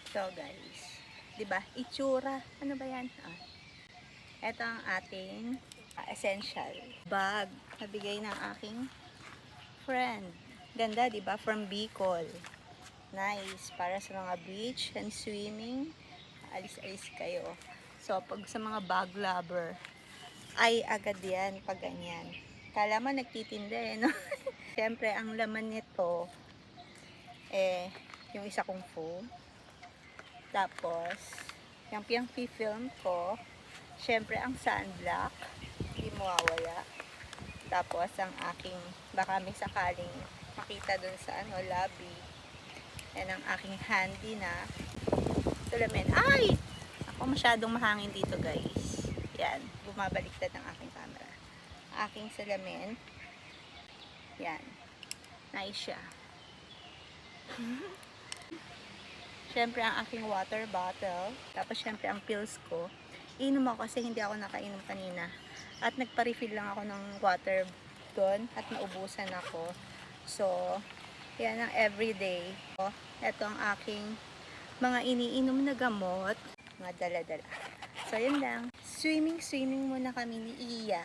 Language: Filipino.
So guys, 'di ba? Itsura. Ano ba 'yan? Ito ang ating essential bag. Nabigay ng aking friend. Ganda, 'di ba? From Bicol. Nice para sa mga beach and swimming. Alis-alis kayo. So, pag sa mga bag lover, ay agad yan pag ganyan. Kala mo nagtitinda no? Siyempre, ang laman nito, yung isa kong phone. Tapos, yung film ko, siyempre, ang sunblock, hindi mawawala. Tapos, ang aking, baka may sakaling makita dun sa lobby. Yan ang aking handy na salamin. Ay! Ako masyadong mahangin dito guys. Yan, bumabaliktad ang aking camera. Aking salamin. Yan. Nice siya. Siyempre ang aking water bottle. Tapos siyempre ang pills ko. Inom ako kasi hindi ako nakainom kanina. At nagpa-refill lang ako ng water doon. At naubusan ako. So, yan ang everyday. Ito ang aking mga iniinom na gamot. Mga dala-dala. So, yun lang. Swimming muna kami ni Iya.